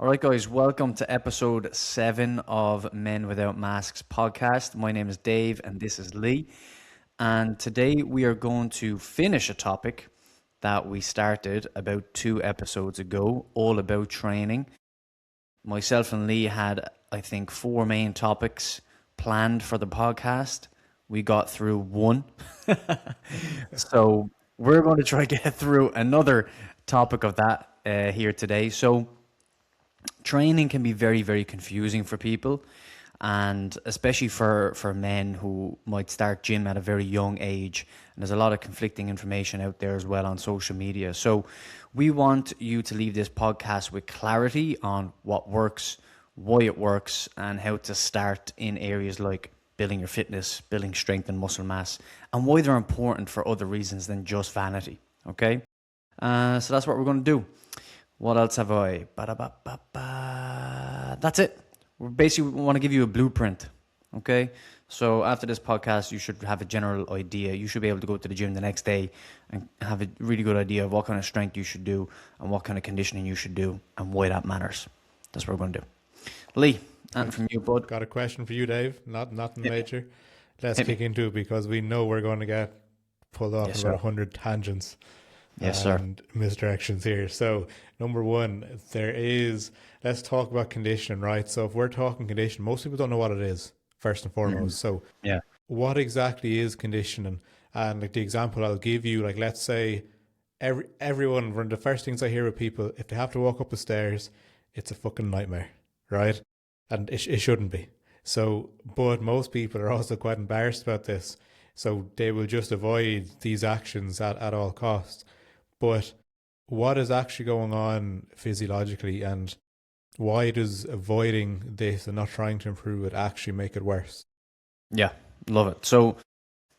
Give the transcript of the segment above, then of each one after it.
All right, guys, welcome to episode 7 of Men Without Masks podcast. My name is Dave and this is Lee. And today we are going to finish a topic that we started about 2 episodes ago, all about training. Myself and Lee had, I think, 4 main topics planned for the podcast. We got through 1. So we're going to try to get through another topic of that here today. So training can be very, very confusing for people, and especially for men who might start gym at a very young age. And there's a lot of conflicting information out there as well on social media. So we want you to leave this podcast with clarity on what works, why it works, and how to start in areas like building your fitness, building strength and muscle mass, and why they're important for other reasons than just vanity. Okay? So that's what we're going to do. What else have I? That's it. We basically want to give you a blueprint. Okay? So after this podcast, you should have a general idea. You should be able to go to the gym the next day and have a really good idea of what kind of strength you should do and what kind of conditioning you should do and why that matters. That's what we're going to do. Lee, and from you, bud. Got a question for you, Dave. Nothing major. Let's kick into it because we know we're going to get pulled off about 100 tangents. Yes, sir. And misdirections here. So, number one, let's talk about conditioning, right? So, if we're talking conditioning, most people don't know what it is, first and foremost. So, what exactly is conditioning? And like the example I'll give you, like let's say everyone, one of the first things I hear with people, if they have to walk up the stairs, it's a fucking nightmare, right? And it shouldn't be. So, but most people are also quite embarrassed about this. So they will just avoid these actions at all costs. But what is actually going on physiologically, and why does avoiding this and not trying to improve it actually make it worse? Yeah, love it. So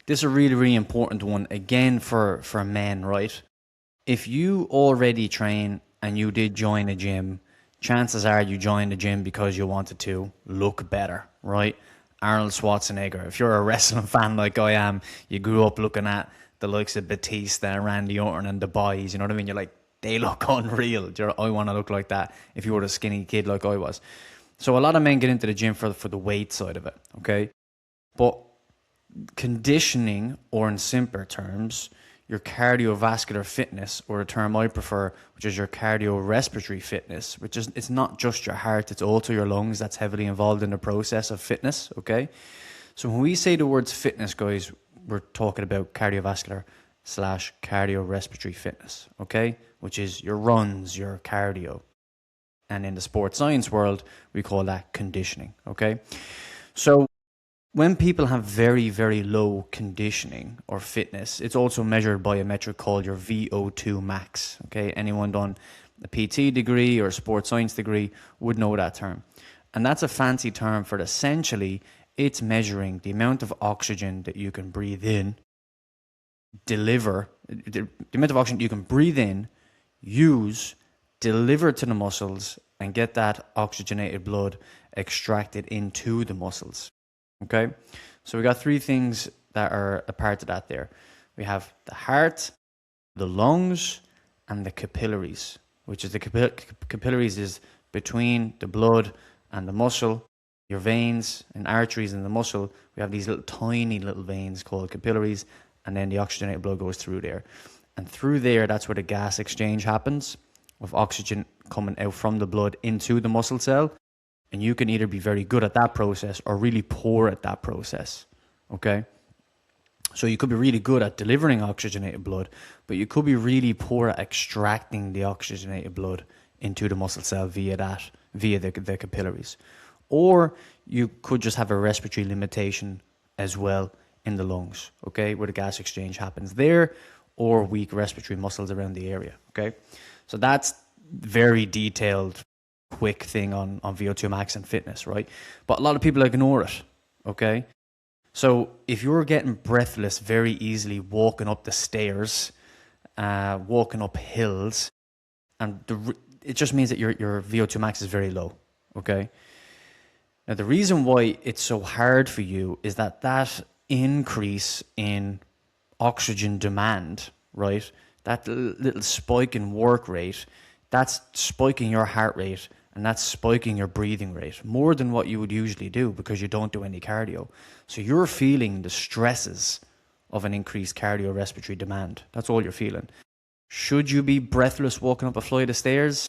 this is a really, really important one, again, for men, right? If you already train and you did join a gym, chances are you joined the gym because you wanted to look better, right? Arnold Schwarzenegger. If you're a wrestling fan like I am, you grew up looking at the likes of Batista and Randy Orton and the boys, you know what I mean? You're like, they look unreal. I want to look like that if you were a skinny kid like I was. So a lot of men get into the gym for the weight side of it, okay? But conditioning, or in simpler terms, your cardiovascular fitness, or a term I prefer, which is your cardiorespiratory fitness, which is, it's not just your heart, it's also your lungs that's heavily involved in the process of fitness, okay? So when we say the words fitness, guys, we're talking about cardiovascular / cardiorespiratory fitness, okay? Which is your runs, your cardio. And in the sports science world, we call that conditioning, okay? So when people have very, very low conditioning or fitness, it's also measured by a metric called your VO2 max. Okay, anyone done a PT degree or a sports science degree would know that term. And that's a fancy term for essentially it's measuring the amount of oxygen that you can breathe in, deliver, the amount of oxygen you can breathe in, use, deliver to the muscles, and get that oxygenated blood extracted into the muscles. Okay, so we got 3 things that are a part of that there. We have the heart, the lungs, and the capillaries, which is the capillaries is between the blood and the muscle, your veins and arteries in the muscle. We have these tiny little veins called capillaries, and then the oxygenated blood goes through there. And through there, that's where the gas exchange happens of oxygen coming out from the blood into the muscle cell. And you can either be very good at that process or really poor at that process, okay? So you could be really good at delivering oxygenated blood, but you could be really poor at extracting the oxygenated blood into the muscle cell via the capillaries. Or you could just have a respiratory limitation as well in the lungs, okay, where the gas exchange happens there, or weak respiratory muscles around the area, okay? So that's very detailed, quick thing on VO2 max and fitness, right? But a lot of people ignore it, okay? So if you're getting breathless very easily walking up the stairs, walking up hills, and it just means that your VO2 max is very low, okay? Now, the reason why it's so hard for you is that increase in oxygen demand, right? That little spike in work rate, that's spiking your heart rate and that's spiking your breathing rate more than what you would usually do because you don't do any cardio. So you're feeling the stresses of an increased cardiorespiratory demand. That's all you're feeling. Should you be breathless walking up a flight of stairs?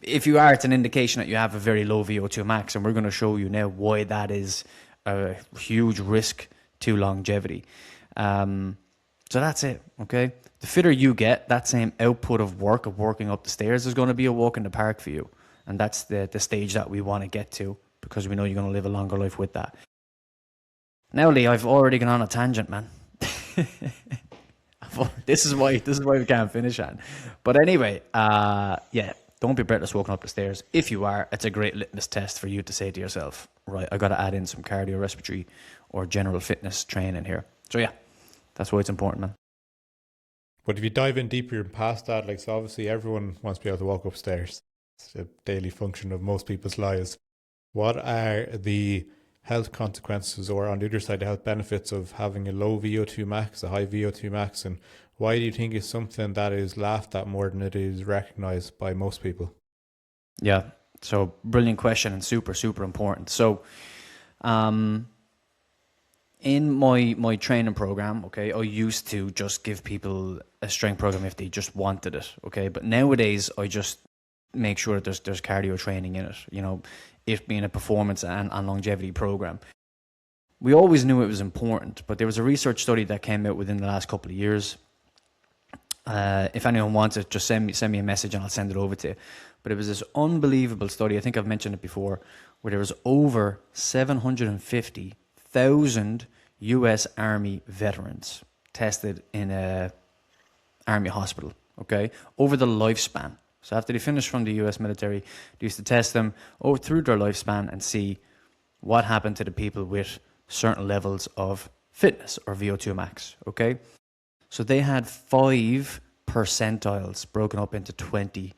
If you are, it's an indication that you have a very low VO2 max, and we're going to show you now why that is a huge risk to longevity. So that's it, okay? The fitter you get, that same output of work, of working up the stairs, is going to be a walk in the park for you. And that's the stage that we want to get to, because we know you're going to live a longer life with that. Now, Lee, I've already gone on a tangent, man. This is why we can't finish on. But anyway, yeah, don't be breathless walking up the stairs. If you are, it's a great litmus test for you to say to yourself, right, I got to add in some cardiorespiratory or general fitness training here. So yeah, that's why it's important, man. But if you dive in deeper past that, like, so obviously everyone wants to be able to walk upstairs. It's a daily function of most people's lives. What are the health consequences, or on the other side, the health benefits of having a low VO2 max, a high VO2 max, and why do you think it's something that is laughed at more than it is recognized by most people? Yeah, so brilliant question and super, super important. So in my training program, okay, I used to just give people a strength program if they just wanted it, okay? But nowadays, I just make sure that there's cardio training in it, you know, it being a performance and longevity program. We always knew it was important, but there was a research study that came out within the last couple of years. If anyone wants it, just send me a message and I'll send it over to you. But it was this unbelievable study, I think I've mentioned it before, where there was over 750,000 US Army veterans tested in a Army hospital, okay, over the lifespan. So after they finished from the US military, they used to test them over through their lifespan and see what happened to the people with certain levels of fitness or VO2 max, okay? So they had 5 percentiles broken up into 20%.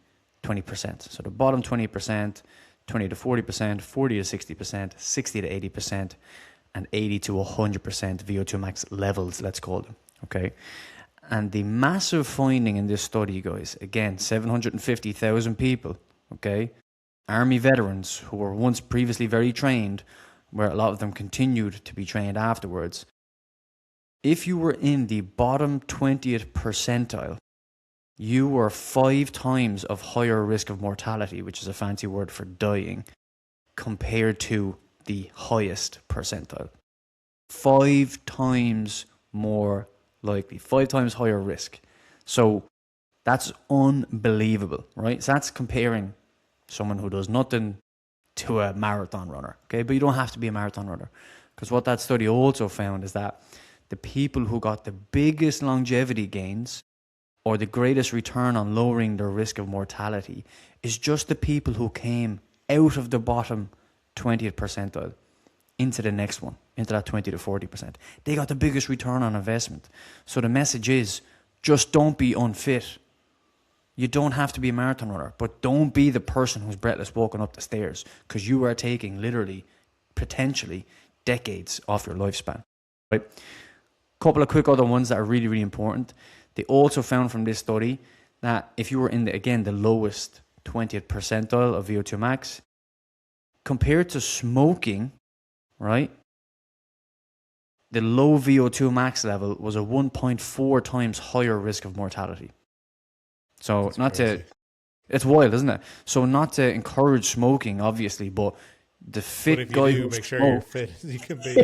So the bottom 20%, 20 to 40%, 40 to 60%, 60 to 80%, and 80 to 100% VO2 max levels, let's call them, okay? And the massive finding in this study, guys, again, 750,000 people, okay? Army veterans who were once previously very trained, where a lot of them continued to be trained afterwards. If you were in the bottom 20th percentile, you were 5 times of higher risk of mortality, which is a fancy word for dying, compared to the highest percentile. 5 times more likely, 5 times higher risk. So that's unbelievable, right? So that's comparing someone who does nothing to a marathon runner, okay? But you don't have to be a marathon runner, because what that study also found is that the people who got the biggest longevity gains or the greatest return on lowering their risk of mortality is just the people who came out of the bottom 20th percentile into the next one, into that 20 to 40%. They got the biggest return on investment. So the message is, just don't be unfit. You don't have to be a marathon runner, but don't be the person who's breathless walking up the stairs, because you are taking literally, potentially, decades off your lifespan. Right? Couple of quick other ones that are really, really important. They also found from this study that if you were in the lowest 20th percentile of VO2 max, compared to smoking, right, the low VO2 max level was a 1.4 times higher risk of mortality. So that's not crazy. It's wild, isn't it? So not to encourage smoking, obviously, but the fit guy who make sure you're fit as you can be.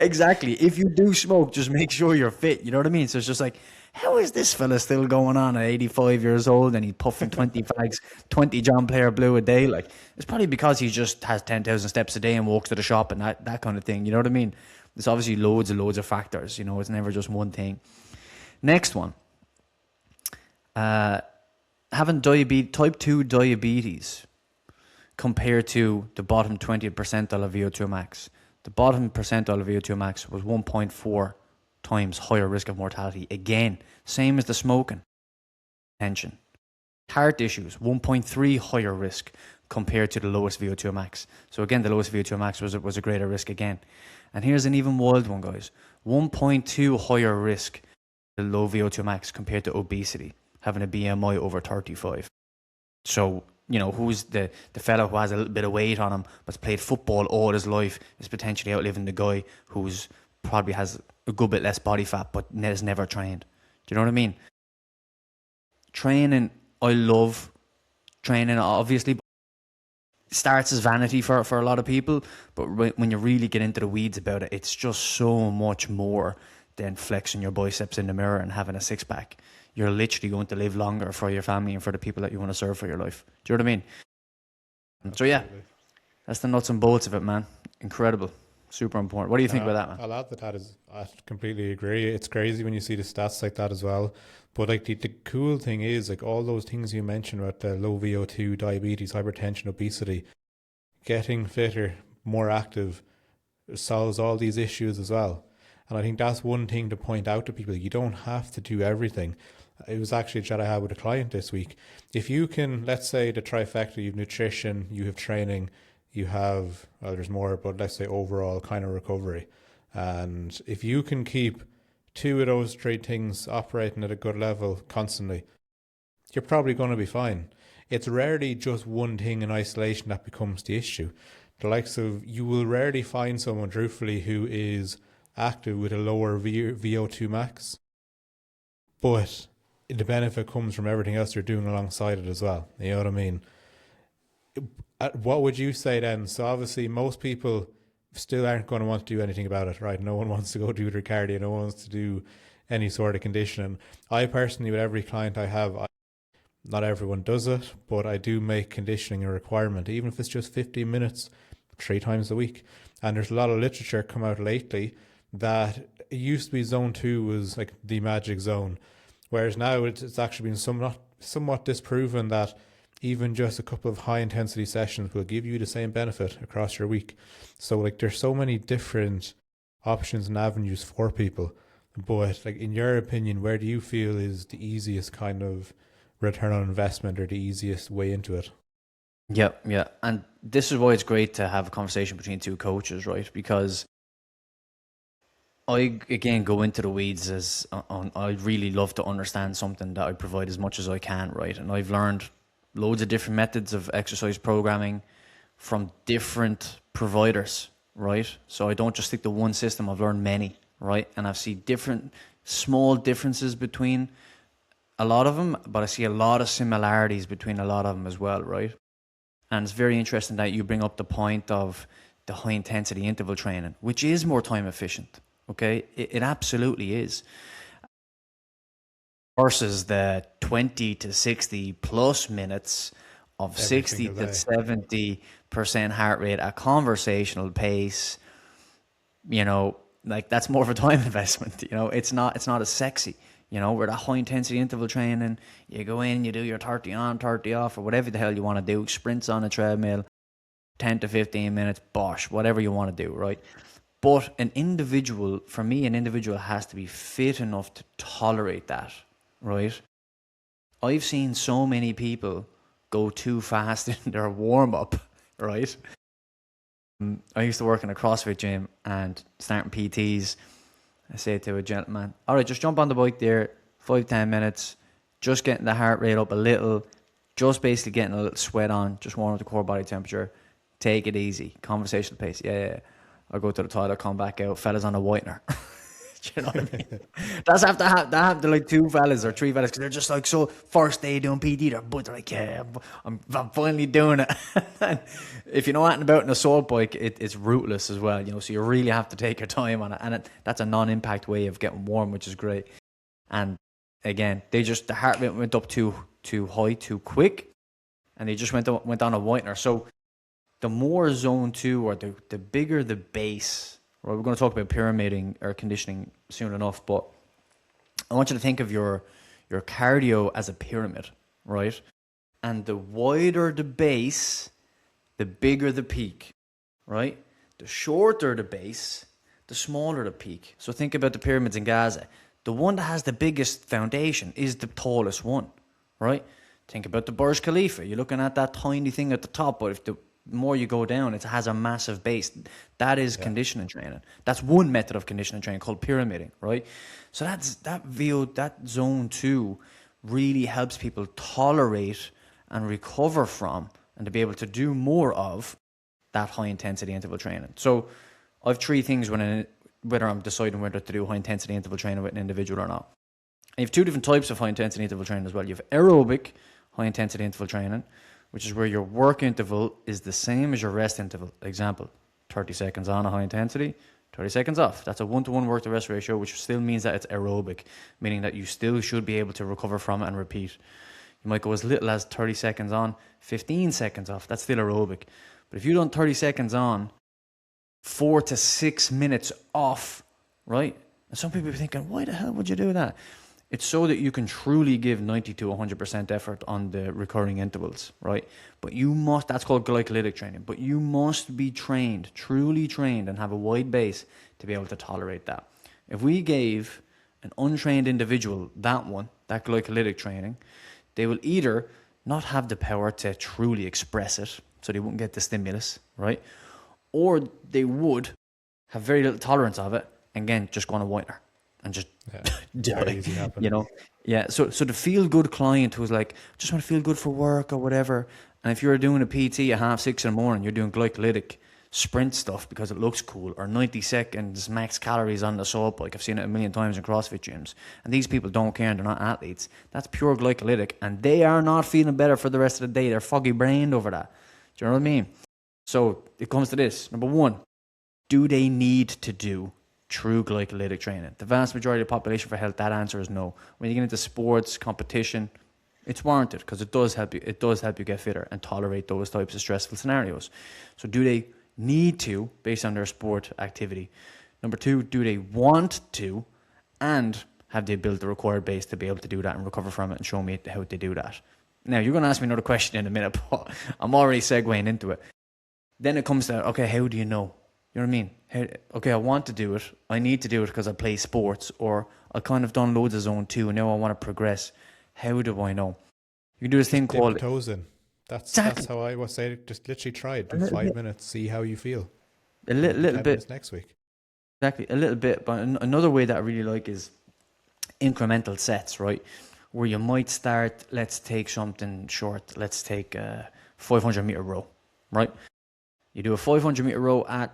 Exactly. If you do smoke, just make sure you're fit. You know what I mean? So it's just like, how is this fella still going on at 85 years old and he's puffing 20 fags, 20 John Player Blue a day? Like, it's probably because he just has 10,000 steps a day and walks to the shop and that kind of thing. You know what I mean? There's obviously loads and loads of factors. You know, it's never just one thing. Next one. Having type 2 diabetes compared to the bottom 20th percentile of VO2 max. The bottom percentile of VO2 max was 1.4 times higher risk of mortality. Again, same as the smoking. Tension. Heart issues, 1.3 higher risk compared to the lowest VO2 max. So again, the lowest VO2 max was a greater risk again. And here's an even wild one, guys. 1.2 higher risk, the low VO2 max compared to obesity. having a BMI over 35. So, you know, who's the fellow who has a little bit of weight on him but's played football all his life is potentially outliving the guy who's probably has a good bit less body fat but has never trained. Do you know what I mean? Training, I love training, obviously. Starts as vanity for a lot of people, but when you really get into the weeds about it, it's just so much more than flexing your biceps in the mirror and having a six-pack. You're literally going to live longer for your family and for the people that you want to serve for your life. Do you know what I mean? So yeah, that's the nuts and bolts of it, man. Incredible. Super important. What do you think about that, man? I'll add that I completely agree. It's crazy when you see the stats like that as well. But like the cool thing is, like, all those things you mentioned about the low VO2, diabetes, hypertension, obesity, getting fitter, more active solves all these issues as well. And I think that's one thing to point out to people. You don't have to do everything. It was actually a chat I had with a client this week. If you can, let's say the trifecta, you have nutrition, you have training, you have, well, there's more, but let's say overall kind of recovery. And if you can keep two of those three things operating at a good level constantly, you're probably going to be fine. It's rarely just one thing in isolation that becomes the issue. The likes of, you will rarely find someone, truthfully, who is active with a lower VO2 max, but the benefit comes from everything else you're doing alongside it as well. You know what I mean? What would you say then? So obviously most people still aren't going to want to do anything about it, right? No one wants to go do their cardio. No one wants to do any sort of conditioning. I personally, with every client I have, not everyone does it, but I do make conditioning a requirement, even if it's just 15 minutes, 3 times a week. And there's a lot of literature come out lately that it used to be zone 2 was like the magic zone, whereas now it's actually been somewhat disproven that even just a couple of high intensity sessions will give you the same benefit across your week. So like there's so many different options and avenues for people. But like, in your opinion, where do you feel is the easiest kind of return on investment or the easiest way into it? Yeah. And this is why it's great to have a conversation between two coaches, right? Because I, again, go into the weeds as I really love to understand something that I provide as much as I can, right? And I've learned loads of different methods of exercise programming from different providers, right? So I don't just stick to one system. I've learned many, right? And I've seen different small differences between a lot of them, but I see a lot of similarities between a lot of them as well, right? And it's very interesting that you bring up the point of the high intensity interval training, which is more time efficient. Okay, it absolutely is. Versus the 20 to 60 plus minutes of Every 60 single to day. 70% heart rate at conversational pace, you know, like that's more of a time investment. You know, it's not as sexy. You know, where that high intensity interval training, you go in, you do your 30 on, 30 off, or whatever the hell you want to do, sprints on a treadmill, 10 to 15 minutes, bosh, whatever you want to do, right? But for me, an individual has to be fit enough to tolerate that, right? I've seen so many people go too fast in their warm up, right? I used to work in a CrossFit gym and starting PTs. I say to a gentleman, all right, just jump on the bike there, 5-10 minutes, just getting the heart rate up a little, just basically getting a little sweat on, just warm up the core body temperature. Take it easy, conversational pace. Yeah. I'll go to the toilet, come back out, fellas on a whitener. Do you know what I mean? That's have to have to like 2 fellas or 3 fellas because they're just like, so first day doing PT, they're like, yeah, I'm finally doing it. If you know anything about an assault bike, it's rootless as well, you know, so you really have to take your time on it. And that's a non-impact way of getting warm, which is great. And again, the heart rate went up too high, too quick, and they just went on a whitener. So the more zone 2 or the bigger the base, right? We're going to talk about pyramiding or conditioning soon enough, but I want you to think of your cardio as a pyramid, right? And the wider the base, the bigger the peak, right? The shorter the base, the smaller the peak. So think about the pyramids in Gaza. The one that has the biggest foundation is the tallest one, right? Think about the Burj Khalifa. You're looking at that tiny thing at the top, but if the more you go down, it has a massive base. That is conditioning training. That's one method of conditioning training called pyramiding, right? So that zone 2 really helps people tolerate and recover from, and to be able to do more of that high intensity interval training. So I have three things whether I'm deciding whether to do high intensity interval training with an individual or not. And you have two different types of high intensity interval training as well. You have aerobic high intensity interval training, which is where your work interval is the same as your rest interval. Example, 30 seconds on a high intensity, 30 seconds off. That's a 1-to-1 work to rest ratio, which still means that it's aerobic, meaning that you still should be able to recover from it and repeat. You might go as little as 30 seconds on, 15 seconds off. That's still aerobic. But if you've done 30 seconds on, 4 to 6 minutes off, right? And some people are thinking, why the hell would you do that? It's so that you can truly give 90 to 100% effort on the recurring intervals, right? But you must, that's called glycolytic training, but you must be trained, truly trained, and have a wide base to be able to tolerate that. If we gave an untrained individual that glycolytic training, they will either not have the power to truly express it, so they wouldn't get the stimulus, right? Or they would have very little tolerance of it, and again, just go on a whitener and just do it, you know? Yeah, so the feel-good client who's like, just want to feel good for work or whatever, and if you're doing a PT at 6:30 in the morning, you're doing glycolytic sprint stuff because it looks cool, or 90 seconds max calories on the assault bike. I've seen it a million times in CrossFit gyms, and these people don't care and they're not athletes. That's pure glycolytic, and they are not feeling better for the rest of the day. They're foggy brained over that. Do you know what I mean? So it comes to this. Number one, do they need to do true glycolytic training? The vast majority of the population for health, that answer is no. When you get into sports, competition, it's warranted because it does help you. It does help you get fitter and tolerate those types of stressful scenarios. So do they need to, based on their sport activity? Number two, do they want to, and have they built the required base to be able to do that and recover from it, and show me how they do that? Now, you're going to ask me another question in a minute, but I'm already segueing into it. Then it comes to, okay, how do you know? You know what I mean? Okay, I want to do it. I need to do it because I play sports, or I kind of done loads of zone 2 and now I want to progress. How do I know? You can do this thing called... Dip toes in. That's how I would say. Just literally try it. Do 5 minutes. See how you feel. A little bit next week. Exactly, a little bit. But another way that I really like is incremental sets, right? Where you might start, let's take something short. Let's take a 500 meter row, right? You do a 500 meter row at,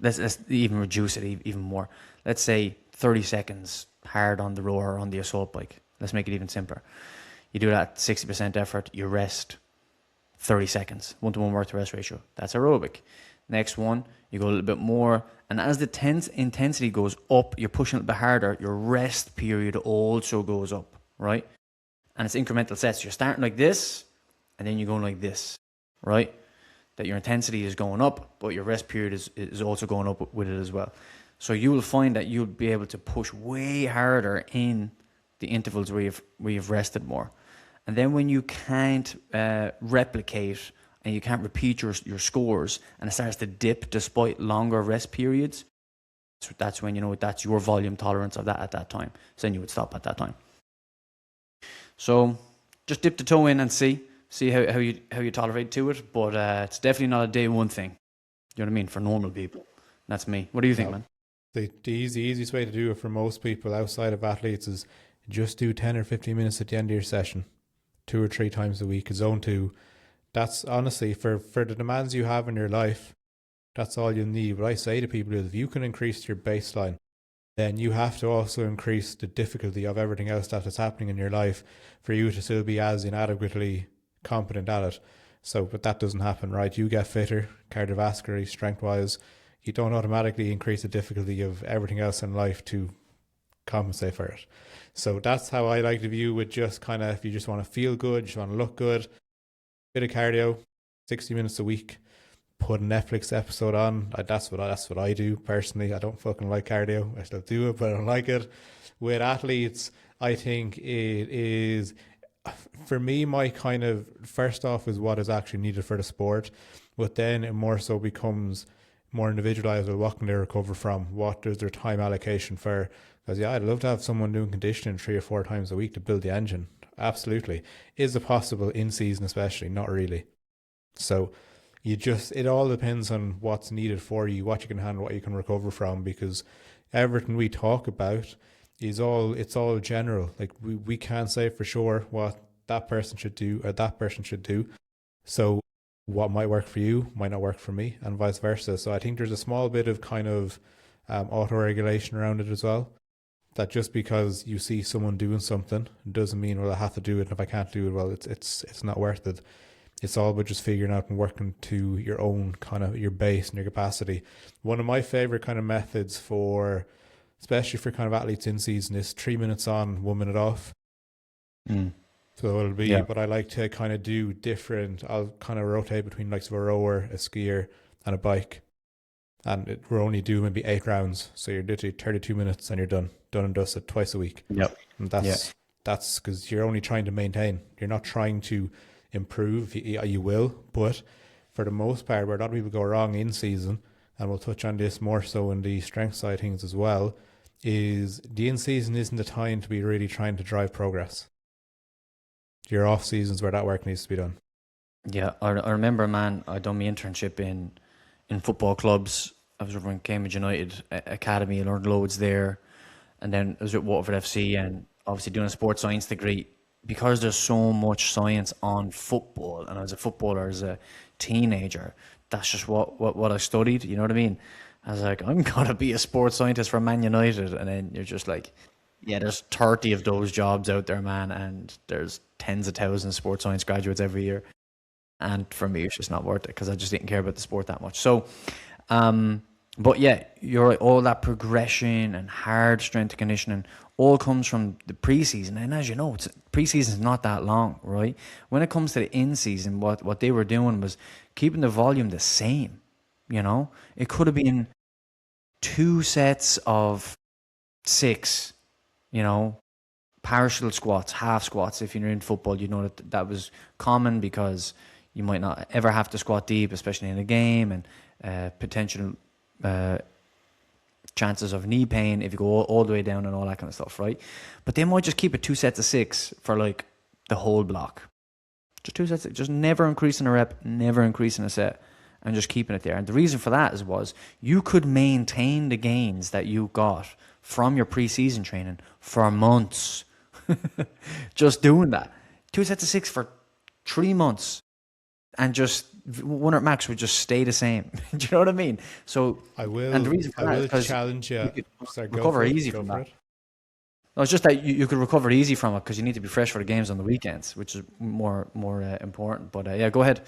let's even reduce it even more. Let's say 30 seconds hard on the row or on the assault bike. Let's make it even simpler. You do that 60% effort, you rest 30 seconds, 1-to-1 work to rest ratio. That's aerobic. Next one, you go a little bit more, and as the intensity goes up, you're pushing a little bit harder, your rest period also goes up, right? And it's incremental sets. You're starting like this, and then you're going like this, right? That your intensity is going up, but your rest period is also going up with it as well. So you will find that you'll be able to push way harder in the intervals where you've rested more. And then when you can't replicate and you can't repeat your scores, and it starts to dip despite longer rest periods, that's when you know that's your volume tolerance of that at that time. So then you would stop at that time. So just dip the toe in and see how you tolerate to it. But it's definitely not a day one thing. You know what I mean? For normal people. That's me. What do you think, man? The easiest way to do it for most people outside of athletes is just do 10 or 15 minutes at the end of your session, 2 or 3 times a week. Zone 2. That's honestly, for the demands you have in your life, that's all you need. What I say to people is, if you can increase your baseline, then you have to also increase the difficulty of everything else that is happening in your life for you to still be as inadequately competent at it. So, but that doesn't happen, right? You get fitter, cardiovascularly, strength-wise. You don't automatically increase the difficulty of everything else in life to compensate for it. So that's how I like to view with just kind of, if you just want to feel good, just want to look good, bit of cardio, 60 minutes a week, put a Netflix episode on. That's what I do personally. I don't fucking like cardio. I still do it, but I don't like it. With athletes, I think it is, for me, my kind of first off is what is actually needed for the sport, but then it more so becomes more individualized with what can they recover from, what is their time allocation for. Because I'd love to have someone doing conditioning 3 or 4 times a week to build the engine. Absolutely. Is it possible in season especially? Not really. So it all depends on what's needed for you, what you can handle, what you can recover from, because everything we talk about it's all general. Like we can't say for sure what that person should do or that person should do. So what might work for you might not work for me, and vice versa. So I think there's a small bit of kind of auto regulation around it as well. That just because you see someone doing something doesn't mean, well, I have to do it. And if I can't do it, well, it's not worth it. It's all about just figuring out and working to your own kind of your base and your capacity. One of my favorite kind of methods for, especially for kind of athletes in season, is 3 minutes on, 1 minute off. Mm. So it'll be, Yeah. but I like to kind of do different. I'll kind of rotate between like a rower, a skier, and a bike, and we're only doing maybe 8 rounds. So you're literally 32 minutes and you're done and dusted twice a week. Yep. And Yeah. that's because you're only trying to maintain. You're not trying to improve. You will, but for the most part, where a lot of people go wrong in season, and we'll touch on this more so in the strength side of things as well, is the in season isn't the time to be really trying to drive progress. Your off seasons where that work needs to be done. Yeah, I remember, man, I done my internship in football clubs. I was over in Cambridge United Academy, I learned loads there. And then I was at Waterford FC and obviously doing a sports science degree. Because there's so much science on football, and as a footballer, as a teenager, that's just what I studied, you know what I mean? I was like, I'm going to be a sports scientist for Man United. And then you're just like, yeah, there's 30 of those jobs out there, man. And there's tens of thousands of sports science graduates every year. And for me, it's just not worth it because I just didn't care about the sport that much. So, but yeah, you're right. All that progression and hard strength and conditioning all comes from the preseason. And as you know, preseason is not that long, right? When it comes to the in-season, what they were doing was keeping the volume the same, you know? It could have been 2 sets of 6, you know, partial squats, half squats. If you're in football, you know that was common because you might not ever have to squat deep, especially in a game, and potential chances of knee pain if you go all the way down and all that kind of stuff, right? But they might just keep it 2 sets of 6 for like the whole block. Just 2 sets, just never increasing a rep, never increasing a set, and just keeping it there. And the reason for that was you could maintain the gains that you got from your preseason training for months. Just doing that. 2 sets of 6 for 3 months. And just 1 rep max would just stay the same. Do you know what I mean? So I will. And the reason for I that will is challenge you. could Sorry, recover easy from that. No, it's just that you could recover easy from it because you need to be fresh for the games on the weekends, which is more important. But yeah, go ahead.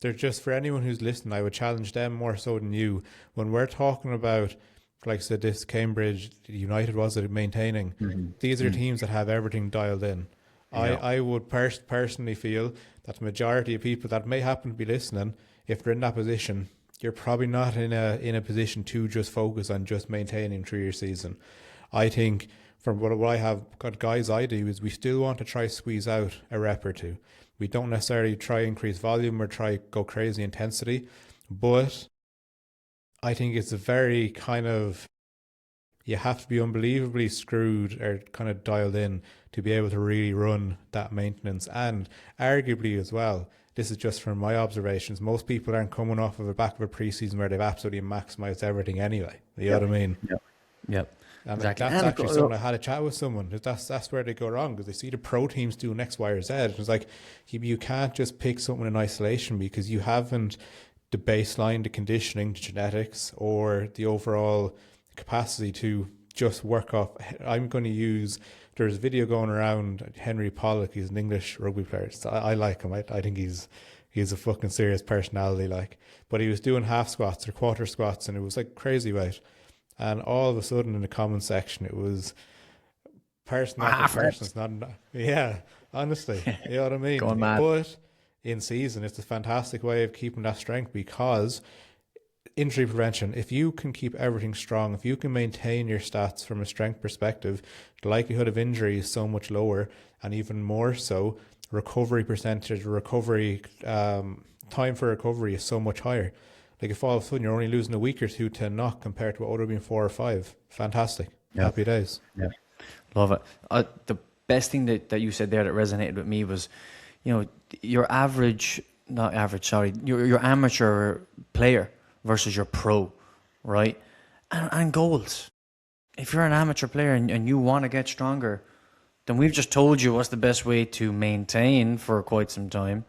They're just, for anyone who's listening, I would challenge them more so than you. When we're talking about, like I said, this Cambridge United, was it, maintaining? These are teams that have everything dialed in. Yeah. I would personally feel that the majority of people that may happen to be listening, if they're in that position, you're probably not in a position to just focus on just maintaining through your season. I think from what I have got guys I do is we still want to try squeeze out a rep or two. We don't necessarily try increase volume or try go crazy intensity, but I think it's a very kind of, you have to be unbelievably screwed or kind of dialed in to be able to really run that maintenance. And arguably as well, this is just from my observations, most people aren't coming off of the back of a preseason where they've absolutely maximized everything anyway. You know what I mean? Yep. And exactly. That's actually something I had a chat with someone. That's where they go wrong, because they see the pro teams doing X, Y, or Z. It's like you can't just pick something in isolation because you haven't the baseline, the conditioning, the genetics, or the overall capacity to just work off. I'm going to use, there's a video going around, Henry Pollock, he's an English rugby player. So I like him. I think he's a fucking serious personality, like. But he was doing half squats or quarter squats, and it was like crazy weight. And all of a sudden in the comment section, it was person after person. It's not, yeah, honestly, you know what I mean? Going mad. But in season, it's a fantastic way of keeping that strength, because injury prevention, if you can keep everything strong, if you can maintain your stats from a strength perspective, the likelihood of injury is so much lower, and even more so, recovery percentage, time for recovery is so much higher. Like if all of a sudden you're only losing a week or two to knock compared to what would have been 4 or 5, fantastic. Yeah. Happy days. Yeah, love it. The best thing that you said there that resonated with me was, you know, your amateur player versus your pro, right? And goals. if you're an amateur player and you want to get stronger, then we've just told you what's the best way to maintain for quite some time.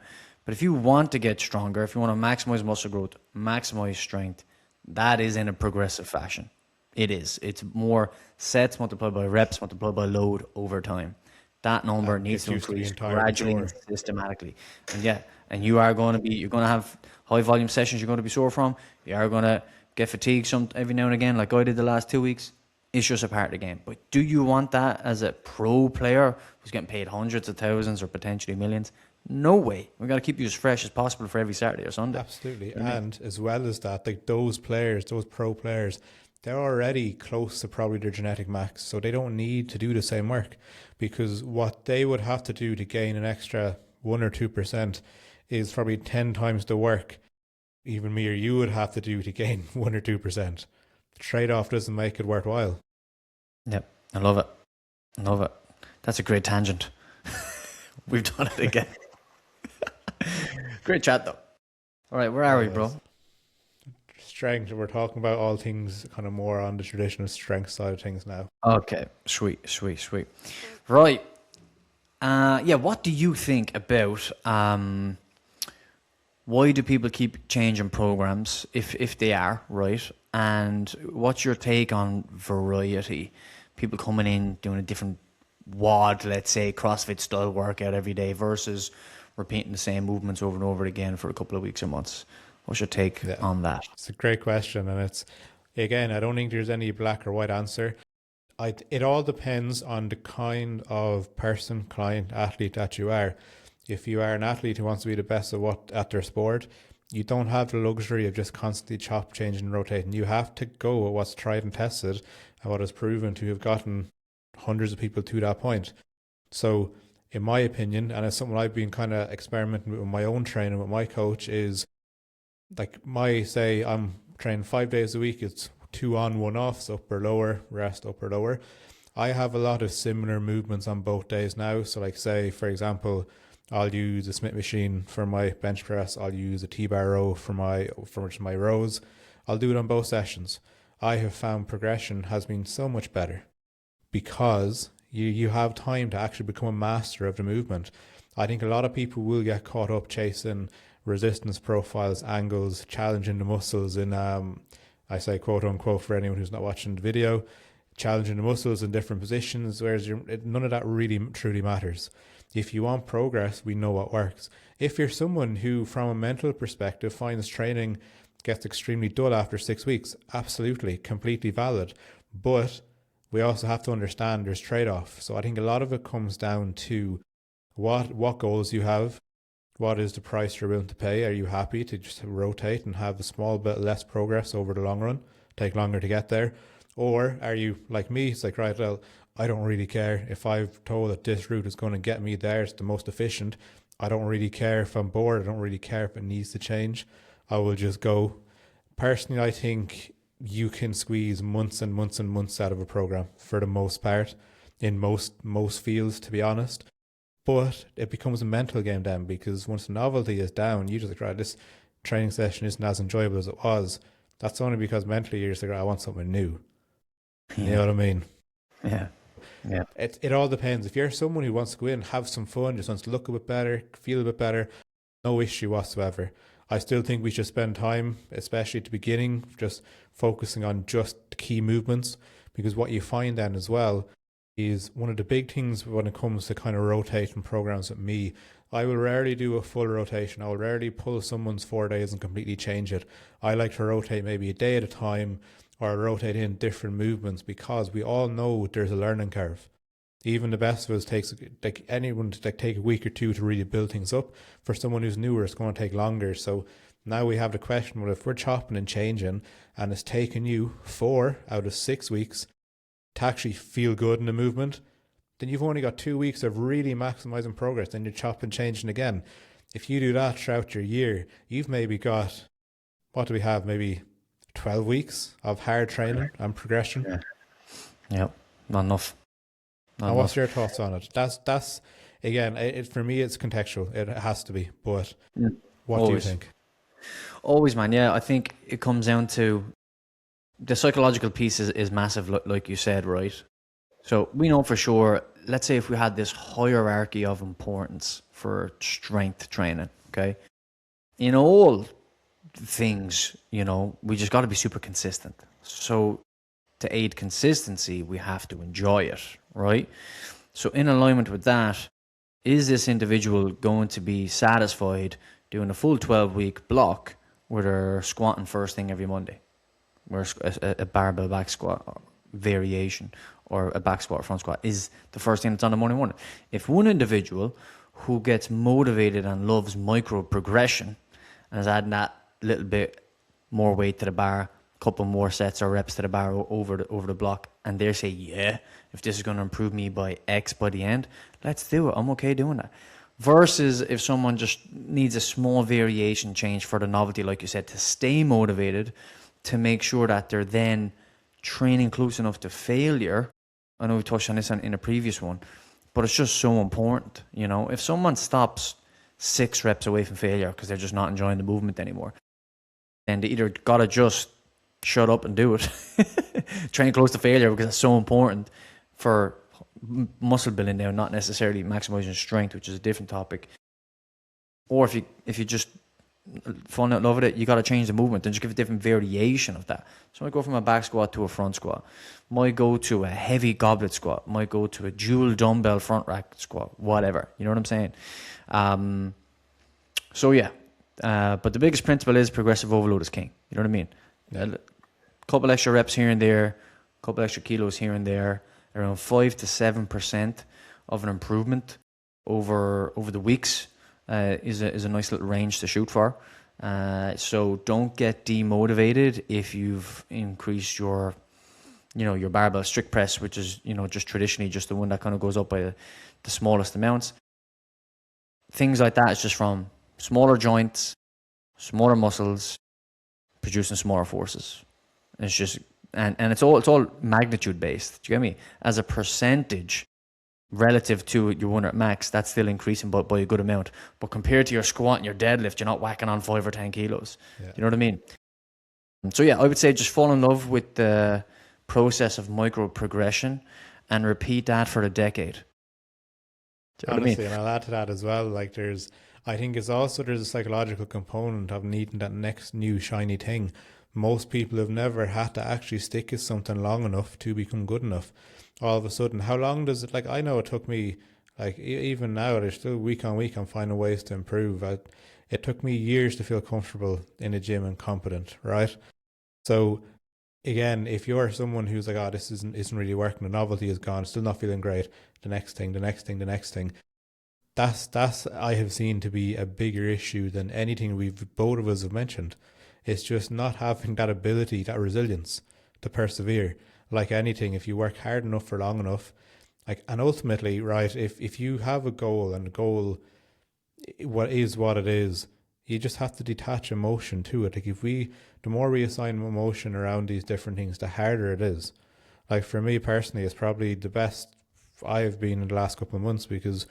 But if you want to get stronger, if you want to maximize muscle growth, maximize strength, that is in a progressive fashion. It is. It's more sets multiplied by reps multiplied by load over time. That number needs to increase gradually and systematically. And yeah, and you're going to have high volume sessions you're going to be sore from. You are going to get fatigued every now and again, like I did the last 2 weeks. It's just a part of the game. But do you want that as a pro player who's getting paid hundreds of thousands or potentially millions? No way. We've got to keep you as fresh as possible for every Saturday or Sunday. Absolutely. And as well as that, like those players, those pro players, they're already close to probably their genetic max. So they don't need to do the same work, because what they would have to do to gain an extra 1 or 2% is probably 10 times the work even me or you would have to do to gain 1 or 2%. The trade-off doesn't make it worthwhile. Yep. I love it. I love it. That's a great tangent. We've done it again. Great chat, though. All right, where are we, bro? Strength. We're talking about all things kind of more on the traditional strength side of things now. Okay, sweet. Right. Yeah, what do you think about why do people keep changing programs if they are, right? And what's your take on variety? People coming in doing a different WOD, let's say, CrossFit style workout every day versus repeating the same movements over and over again for a couple of weeks or months. What's your take on that? It's a great question. And it's, again, I don't think there's any black or white answer. It all depends on the kind of person, client, athlete that you are. If you are an athlete who wants to be the best at their sport, you don't have the luxury of just constantly changing, and rotating. You have to go with what's tried and tested and what is proven to have gotten hundreds of people to that point. So in my opinion, and it's something I've been kind of experimenting with my own training with my coach, is like I'm training 5 days a week. It's 2 on, 1 off, so upper, lower, rest, upper, lower. I have a lot of similar movements on both days now. So like say, for example, I'll use a Smith machine for my bench press. I'll use a T-bar row for my rows. I'll do it on both sessions. I have found progression has been so much better because you have time to actually become a master of the movement. I think a lot of people will get caught up chasing resistance profiles, angles, challenging the muscles in, I say quote unquote for anyone who's not watching the video, challenging the muscles in different positions, whereas none of that really truly matters. If you want progress, we know what works. If you're someone who, from a mental perspective, finds training gets extremely dull after 6 weeks, absolutely, completely valid. But we also have to understand there's trade-off. So I think a lot of it comes down to what goals you have, what is the price you're willing to pay. Are you happy to just rotate and have a small bit less progress over the long run, take longer to get there? Or are you like me? It's like, right, well, I don't really care if I've told that this route is going to get me there. It's the most efficient. I don't really care if I'm bored. I don't really care if it needs to change. I will just go. Personally, I think you can squeeze months and months and months out of a program for the most part in most fields, to be honest. But it becomes a mental game then, because once the novelty is down, you just like, right, this training session isn't as enjoyable as it was. That's only because mentally you're just like, I want something new. Yeah. You know what I mean? Yeah. Yeah. It all depends. If you're someone who wants to go in, have some fun, just wants to look a bit better, feel a bit better, no issue whatsoever. I still think we should spend time, especially at the beginning, just focusing on just key movements, because what you find then as well is one of the big things when it comes to kind of rotating programs with me, I will rarely do a full rotation. I will rarely pull someone's 4 days and completely change it. I like to rotate maybe a day at a time, or rotate in different movements, because we all know there's a learning curve. Even the best of us takes, like anyone to take a week or two to really build things up. For someone who's newer, it's going to take longer. So now we have the question, well, if we're chopping and changing and it's taken you 4 out of 6 weeks to actually feel good in the movement, then you've only got 2 weeks of really maximizing progress. Then you're chopping and changing again. If you do that throughout your year, you've maybe got, what do we have? Maybe 12 weeks of hard training and progression. Yeah. Yep. Not enough. And what's your thoughts on it? That's again, for me, it's contextual. It has to be. But what do you think? Always, man. Yeah, I think it comes down to the psychological piece is massive, like you said, right? So we know for sure, let's say if we had this hierarchy of importance for strength training, okay? In all things, we just got to be super consistent. So to aid consistency, we have to enjoy it, right? So in alignment with that, is this individual going to be satisfied doing a full 12-week block where they're squatting first thing every Monday, where a barbell back squat variation or a back squat or front squat is the first thing that's on the morning? If one individual who gets motivated and loves micro progression and is adding that little bit more weight to the bar, couple more sets or reps to the bar over the block, and they say, yeah, if this is going to improve me by X by the end, let's do it. I'm okay doing that. Versus if someone just needs a small variation change for the novelty, like you said, to stay motivated, to make sure that they're then training close enough to failure. I know we touched on this in a previous one, but it's just so important. If someone stops 6 reps away from failure because they're just not enjoying the movement anymore, then they either got to just shut up and do it, train close to failure, because it's so important for muscle building now, not necessarily maximizing strength, which is a different topic. Or if you just fall in love with it, you got to change the movement and just give a different variation of that. So I go from a back squat to a front squat, might go to a heavy goblet squat, might go to a dual dumbbell front rack squat, whatever. You know what I'm saying? So yeah, but the biggest principle is progressive overload is king. You know what I mean? A couple extra reps here and there, a couple extra kilos here and there, around 5 to 7% of an improvement over the weeks is a nice little range to shoot for. So don't get demotivated if you've increased your barbell strict press, which is just traditionally just the one that kind of goes up by the smallest amounts. Things like that is just from smaller joints, smaller muscles, producing smaller forces. And it's just and it's all magnitude based. Do you get me? As a percentage relative to your 1 rep max, that's still increasing by a good amount. But compared to your squat and your deadlift, you're not whacking on 5 or 10 kilos. Yeah. You know what I mean? So yeah, I would say just fall in love with the process of micro progression and repeat that for a decade. Do you know Honestly, what I mean? And I'll add to that as well. I think there's a psychological component of needing that next new shiny thing. Most people have never had to actually stick with something long enough to become good enough. All of a sudden, how long does it, I know it took me, even now, there's still week on week, I'm finding ways to improve. It took me years to feel comfortable in a gym and competent, right? So again, if you're someone who's like, oh, this isn't really working, the novelty is gone, still not feeling great, the next thing, that's I have seen to be a bigger issue than anything both of us have mentioned. It's just not having that ability, that resilience to persevere. Like anything, if you work hard enough for long enough, and ultimately, right, if you have a goal and the goal what it is, you just have to detach emotion to it. The more we assign emotion around these different things, the harder it is. Like for me personally, it's probably the best I've been in the last couple of months, because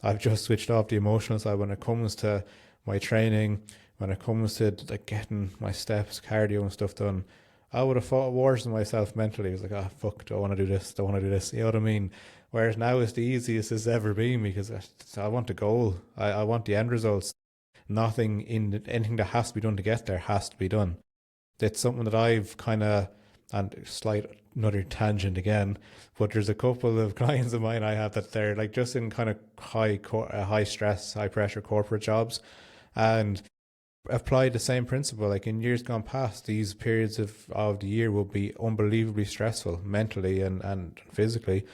I've just switched off the emotional side when it comes to my training, when it comes to getting my steps, cardio and stuff done. I would have fought wars with myself mentally. It was like, oh, fuck, don't want to do this. You know what I mean? Whereas now it's the easiest it's ever been, because I want the goal. I want the end results. Anything that has to be done to get there has to be done. It's something that I've kind of, and another tangent again, but there's a couple of clients of mine I have that they're just in kind of high stress, high pressure corporate jobs, and apply the same principle. In years gone past, these periods of the year will be unbelievably stressful mentally and physically,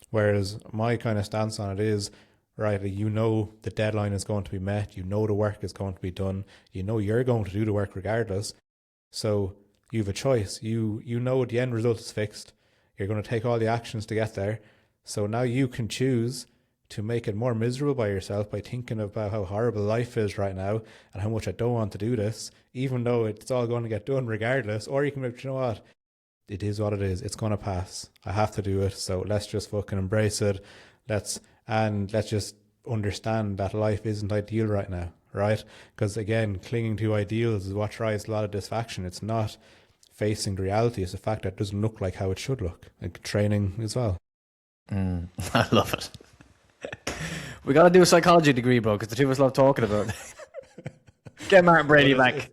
whereas my kind of stance on it is, right, the deadline is going to be met, the work is going to be done, you're going to do the work regardless, so you have a choice. You know the end result is fixed. You're going to take all the actions to get there. So now you can choose to make it more miserable by yourself by thinking about how horrible life is right now and how much I don't want to do this, even though it's all going to get done regardless. Or you can be, you know what? It is what it is. It's going to pass. I have to do it. So let's just fucking embrace it. Let's just understand that life isn't ideal right now, right? Because again, clinging to ideals is what drives a lot of dysfunction. It's not facing the reality is the fact that it doesn't look like how it should look, like training as well. I love it. We got to do a psychology degree, bro, because the two of us love talking about it. Get Martin Brady back.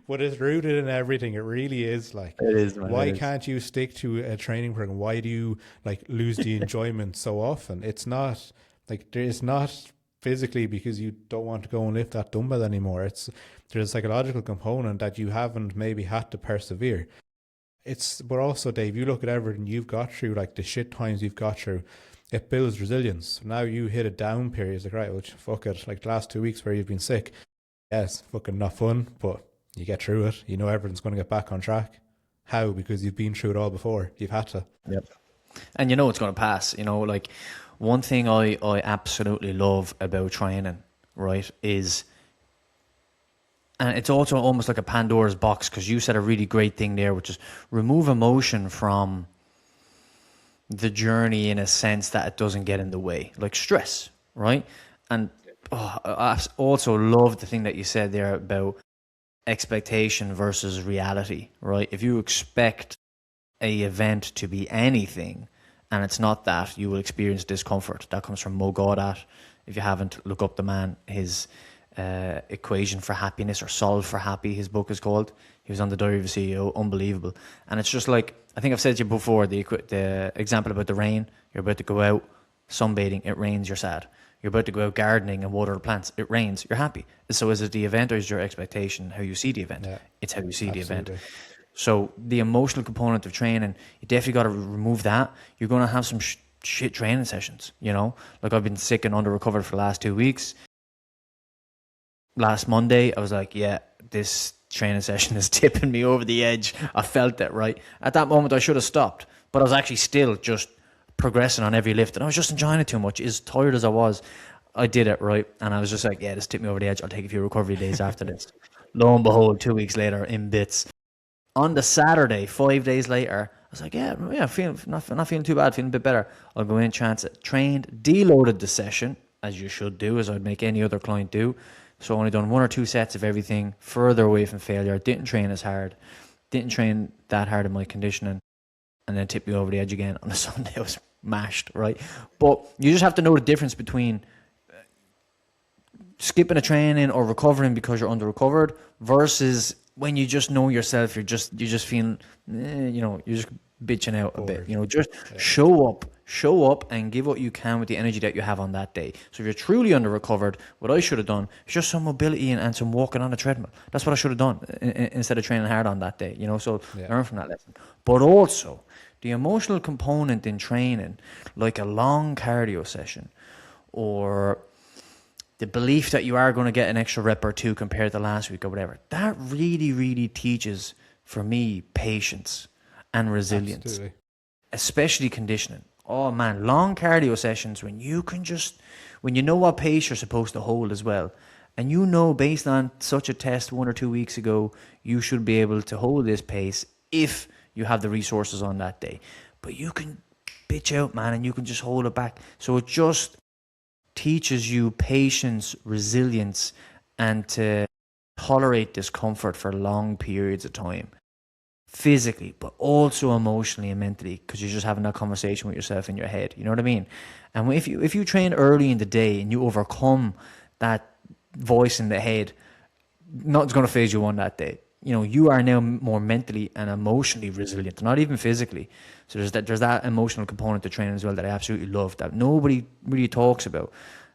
But it's rooted in everything. It really is. Like, it is, man. Why can't you stick to a training program? Why do you like lose the enjoyment so often? It's not like there's not physically because you don't want to go and lift that dumbbell anymore. There's a psychological component that you haven't maybe had to persevere. But also, Dave, you look at everything you've got through, like the shit times you've got through, it builds resilience. Now you hit a down period, it's like, right, well, fuck it. Like the last 2 weeks where you've been sick, yeah, it's fucking not fun, but you get through it. You know everything's going to get back on track. How? Because you've been through it all before. You've had to. Yep. And you know it's going to pass. You know, like one thing I absolutely love about training, right, is, and it's also almost like a Pandora's box, because you said a really great thing there, which is remove emotion from the journey in a sense that it doesn't get in the way, like stress, right? And I also love the thing that you said there about expectation versus reality, right? If you expect a event to be anything and it's not that, you will experience discomfort. That comes from Mo Gaudat. If you haven't, look up the man, his equation for happiness, or Solve for Happy, his book is called. He was on the Diary of a CEO. Unbelievable. And it's just like, I think I've said to you before, the example about the rain. You're about to go out sunbathing, it rains, you're sad. You're about to go out gardening and water the plants, it rains, you're happy. So is it the event, or is your expectation how you see the event? Yeah, it's how you see absolutely. the event. So the emotional component of training, you definitely got to remove that. You're going to have some shit training sessions, you know? Like I've been sick and under recovered for the last 2 weeks. Last Monday, I was like, yeah, this training session is tipping me over the edge. I felt it, right? At that moment, I should have stopped, but I was actually still just progressing on every lift, and I was just enjoying it too much. As tired as I was, I did it, right? And I was just like, yeah, this tipped me over the edge. I'll take a few recovery days after this. Lo and behold, 2 weeks later, in bits. On the Saturday, 5 days later, I was like, yeah, not feeling too bad, feeling a bit better. I'll go in, chance it. Trained, deloaded the session, as you should do, as I'd make any other client do. So I only done 1 or 2 sets of everything, further away from failure. Didn't train as hard. Didn't train that hard in my conditioning. And then tipped me over the edge again on a Sunday. I was mashed, right? But you just have to know the difference between skipping a training or recovering because you're under recovered versus when you just know yourself, you're just feeling, you're just bitching out a bit. You know, just show up and give what you can with the energy that you have on that day. So if you're truly under recovered, what I should have done is just some mobility and some walking on a treadmill. That's what I should have done instead of training hard on that day. You know, so learn from that lesson. But also the emotional component in training, like a long cardio session, or the belief that you are going to get an extra rep or two compared to last week or whatever, that really, really teaches, for me, patience and resilience. Absolutely. Especially conditioning. Oh man, long cardio sessions when you know what pace you're supposed to hold as well. And you know, based on such a test 1 or 2 weeks ago, you should be able to hold this pace if you have the resources on that day. But you can bitch out, man, and you can just hold it back. So it just teaches you patience, resilience, and to tolerate discomfort for long periods of time. Physically, but also emotionally and mentally, because you're just having that conversation with yourself in your head. You know what I mean? And if you train early in the day and you overcome that voice in the head, nothing's going to phase you on that day. You know, you are now more mentally and emotionally resilient, not even physically. So there's that emotional component to training as well that I absolutely love, that nobody really talks about,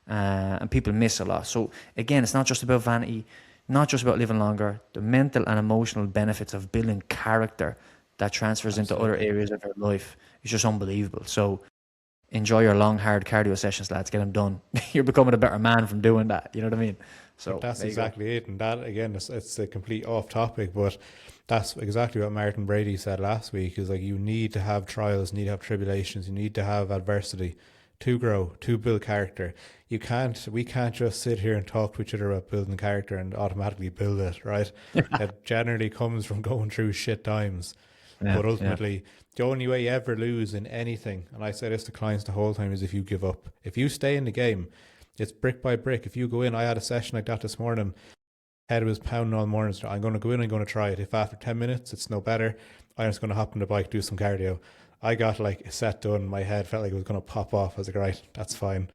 and people miss a lot. So again, it's not just about vanity, not just about living longer. The mental and emotional benefits of building character that transfers into other areas of your life is just unbelievable. So enjoy your long, hard cardio sessions, lads. Get them done. You're becoming a better man from doing that. You know what I mean? So that's exactly it. And that, again, it's a complete off topic, but that's exactly what Martin Brady said last week, is like, you need to have trials, you need to have tribulations, you need to have adversity to grow, to build character. We can't just sit here and talk to each other about building character and automatically build it, right? It generally comes from going through shit times. But ultimately, the only way you ever lose in anything, and I say this to clients the whole time, is if you give up. If you stay in the game, it's brick by brick. If you go in, I had a session like that this morning, head was pounding all morning. So I'm going to go in, I'm going to try it. If after 10 minutes it's no better, I'm just going to hop on the bike, do some cardio. I got like a set done. My head felt like it was going to pop off. I was like, right, that's fine.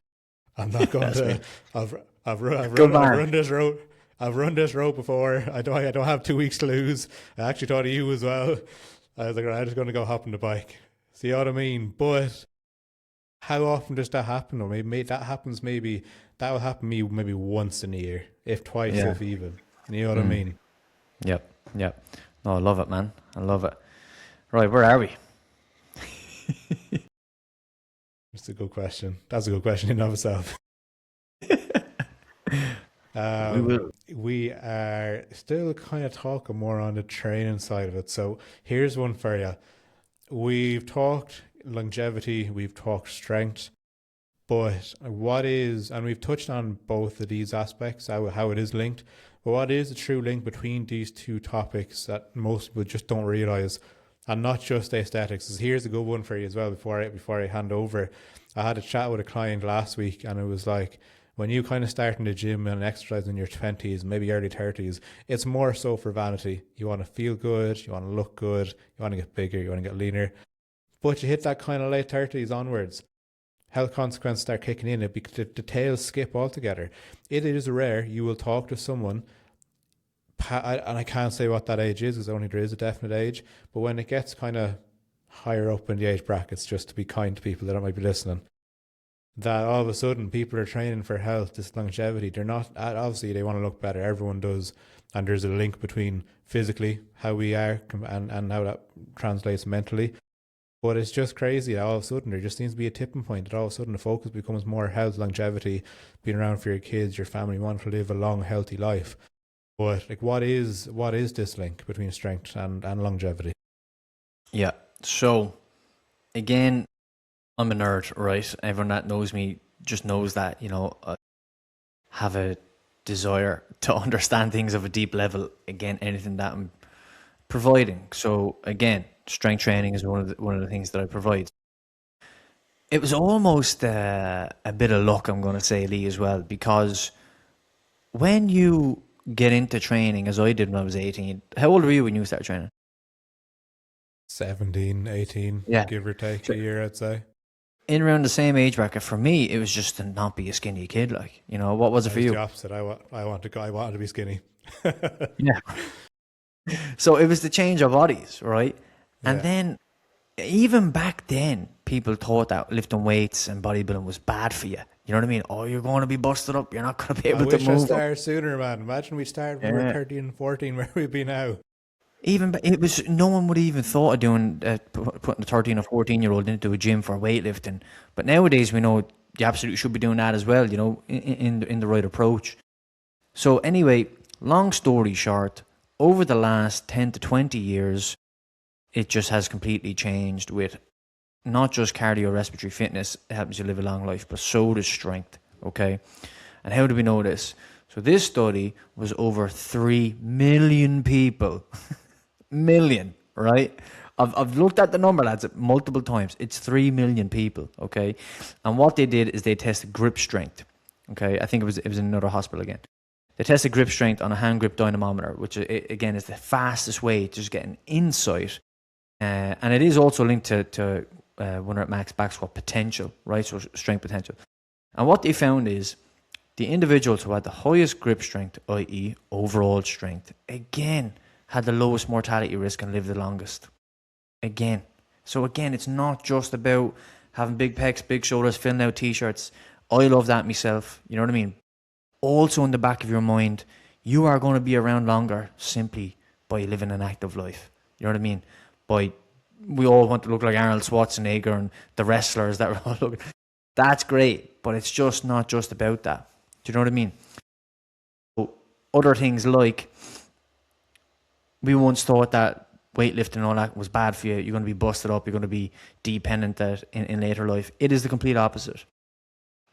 I'm not going to. I've run this road. I've run this road before. I don't have 2 weeks to lose. I actually thought of you as well. I was like, right, I'm just going to go hop on the bike. See what I mean? But how often does that happen? Or maybe that happens. Maybe that will happen to me maybe once in a year, if twice, if even. You know what I mean? Yep. No, I love it, man. I love it. Right, where are we? That's a good question. That's a good question in and of itself. We are still kind of talking more on the training side of it. So here's one for you. We've talked longevity, we've talked strength, but what is, and we've touched on both of these aspects, how it is linked, but what is the true link between these two topics that most people just don't realize? And not just aesthetics. Here's a good one for you as well before I hand over. I had a chat with a client last week, and it was like, when you kind of start in the gym and exercise in your 20s, maybe early 30s, it's more so for vanity. You want to feel good, you want to look good, you want to get bigger, you want to get leaner. But you hit that kind of late 30s onwards, health consequences start kicking in. The tails skip altogether. It is rare you will talk to someone, and I can't say what that age is because only there is a definite age, but when it gets kind of higher up in the age brackets, just to be kind to people that might be listening, that all of a sudden people are training for health, this longevity. They're not, obviously they want to look better, everyone does, and there's a link between physically how we are and how that translates mentally. But it's just crazy that all of a sudden there just seems to be a tipping point, that all of a sudden the focus becomes more health, longevity, being around for your kids, your family, want to live a long healthy life. But like, what is this link between strength and longevity? Yeah. So again, I'm a nerd, right? Everyone that knows me just knows that, I have a desire to understand things of a deep level. Again, anything that I'm providing. So again, strength training is one of the things that I provide. It was almost a bit of luck, I'm going to say, Lee, as well, because when you get into training, as I did when I was 18, how old were you when you started training? 17, 18, give or take a year, I'd say. In around the same age bracket, for me, it was just to not be a skinny kid. Like, what was it for you? The opposite. I wanted to be skinny. Yeah. So it was the change of bodies, right? And then, even back then, people thought that lifting weights and bodybuilding was bad for you. You know what I mean? Oh, you're going to be busted up. You're not going to be able to move. I wish I started sooner, man. Imagine we started when we were 13 and 14, where we'd be now. No one would have even thought of doing putting a 13 or 14-year-old into a gym for weightlifting. But nowadays, we know you absolutely should be doing that as well, in the right approach. So anyway, long story short, over the last 10 to 20 years, it just has completely changed with not just cardiorespiratory fitness helps you live a long life, but so does strength, okay? And how do we know this? So this study was over 3 million people. Million, right? I've looked at the number, lads, multiple times. It's 3 million people, okay? And what they did is they tested grip strength, okay? I think it was in another hospital again. They tested grip strength on a hand grip dynamometer, which again is the fastest way to just get an insight. And it is also linked to 1 rep max back squat potential, right? So strength potential. And what they found is the individuals who had the highest grip strength, i.e. overall strength, again, had the lowest mortality risk and lived the longest. Again. So again, it's not just about having big pecs, big shoulders, filling out t-shirts. I love that myself. You know what I mean? Also in the back of your mind, you are going to be around longer simply by living an active life. You know what I mean? We all want to look like Arnold Schwarzenegger and the wrestlers that we're all looking. That's great, but it's just not just about that. Do you know what I mean? So other things like, we once thought that weightlifting and all that was bad for you. You're going to be busted up. You're going to be dependent in later life. It is the complete opposite.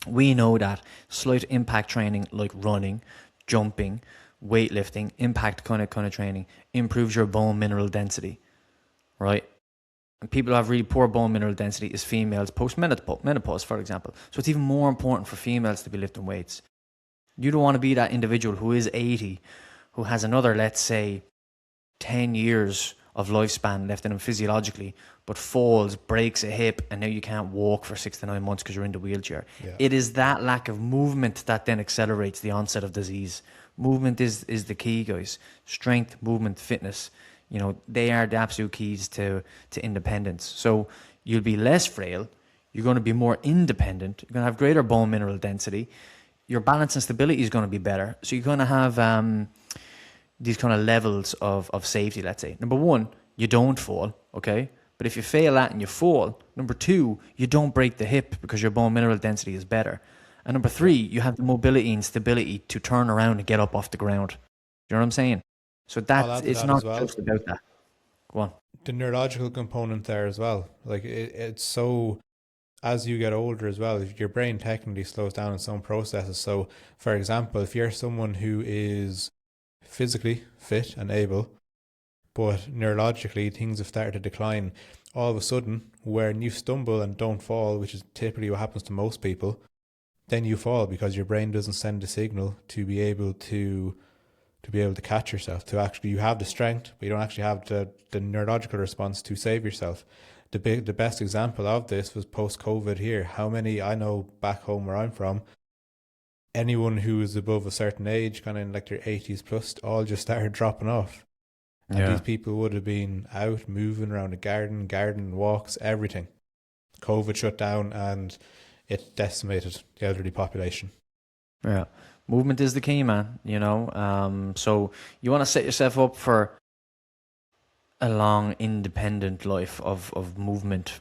We know that slight impact training like running, jumping, weightlifting, impact kind of training improves your bone mineral density, right? And people who have really poor bone mineral density is females post-menopause, for example. So it's even more important for females to be lifting weights. You don't want to be that individual who is 80, who has another, let's say, 10 years of lifespan left in him physiologically, but falls, breaks a hip, and now you can't walk for 6 to 9 months because you're in the wheelchair. Yeah. It is that lack of movement that then accelerates the onset of disease. Movement is the key, guys. Strength, movement, fitness, they are the absolute keys to independence. So you'll be less frail, you're going to be more independent, you're going to have greater bone mineral density, your balance and stability is going to be better. So you're going to have these kind of levels of safety, let's say. Number one, you don't fall, okay? But if you fail that and you fall, number two, you don't break the hip because your bone mineral density is better. And number three, you have the mobility and stability to turn around and get up off the ground. Do you know what I'm saying? So it's not just about that. Go on. The neurological component there as well. Like it's so, as you get older as well, your brain technically slows down in some processes. So for example, if you're someone who is physically fit and able, but neurologically things have started to decline, all of a sudden when you stumble and don't fall, which is typically what happens to most people, then you fall because your brain doesn't send a signal to be able to catch yourself, to actually, you have the strength, but you don't actually have the neurological response to save yourself. The best example of this was post-COVID here. How many, I know back home where I'm from, anyone who is above a certain age, kind of in like their 80s plus, all just started dropping off. And these people would have been out moving around the garden walks, everything. COVID shut down and it decimated the elderly population. Yeah. Movement is the key, man, so you want to set yourself up for a long, independent life of movement,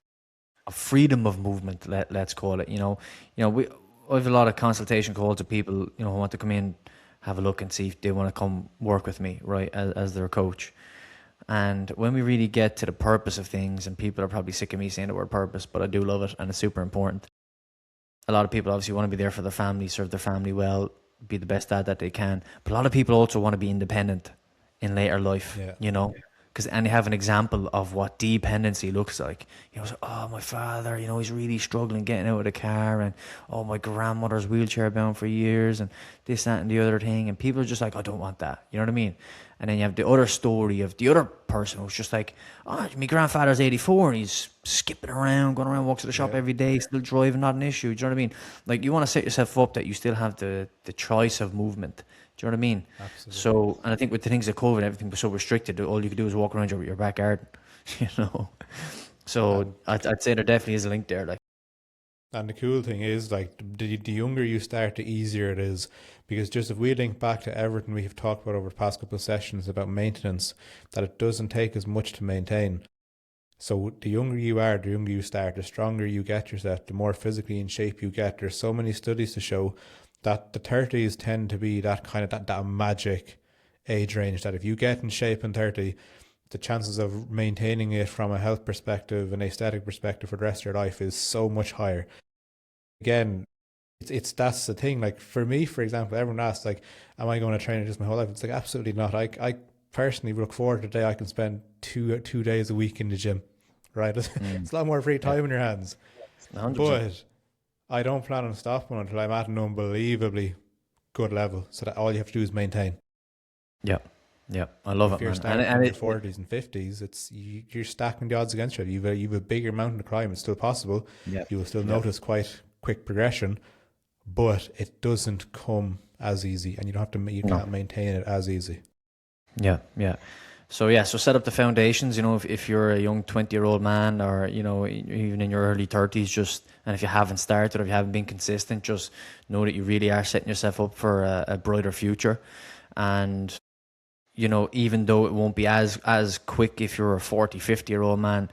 of freedom of movement, let's call it. I have a lot of consultation calls to people, who want to come in, have a look and see if they want to come work with me, right, as their coach. And when we really get to the purpose of things, and people are probably sick of me saying the word purpose, but I do love it and it's super important. A lot of people obviously want to be there for their family, serve their family well, be the best dad that they can. But a lot of people also want to be independent in later life, and they have an example of what dependency looks like. Oh, my father, he's really struggling getting out of the car, and oh, my grandmother's wheelchair bound for years, and this, that, and the other thing. And people are just like, I don't want that. You know what I mean? And then you have the other story of the other person who's just like, oh, my grandfather's 84 and he's skipping around, going around, walks to the shop every day, still driving, not an issue. Do you know what I mean? Like, you want to set yourself up that you still have the choice of movement. Do you know what I mean? Absolutely. So, and I think with the things of COVID, everything was so restricted, all you could do is walk around your back garden, So I'd say there definitely is a link there. Like, and the cool thing is, like, the younger you start, the easier it is. Because just if we link back to everything we have talked about over the past couple of sessions about maintenance, that it doesn't take as much to maintain. So the younger you are, the younger you start, the stronger you get yourself, the more physically in shape you get. There's so many studies to show that the 30s tend to be that kind of that magic age range, that if you get in shape in 30, the chances of maintaining it from a health perspective and aesthetic perspective for the rest of your life is so much higher. Again, that's the thing. Like, for me, for example, everyone asks, like, am I going to train just my whole life? It's like, absolutely not. I personally look forward to the day I can spend two days a week in the gym, right? It's a lot more free time in your hands. 100%. But I don't plan on stopping until I'm at an unbelievably good level, so that all you have to do is maintain. Yeah, I love it, man. If you're starting in your 40s and 50s, you're stacking the odds against you. You've a bigger mountain to climb. It's still possible. Yeah. You will still notice quite quick progression, but it doesn't come as easy, and you can't maintain it as easy. Yeah. So set up the foundations. If you're a young 20-year-old man, or even in your early 30s, and if you haven't started or if you haven't been consistent, just know that you really are setting yourself up for a brighter future. And even though it won't be as quick if you're a 40, 50-year-old man,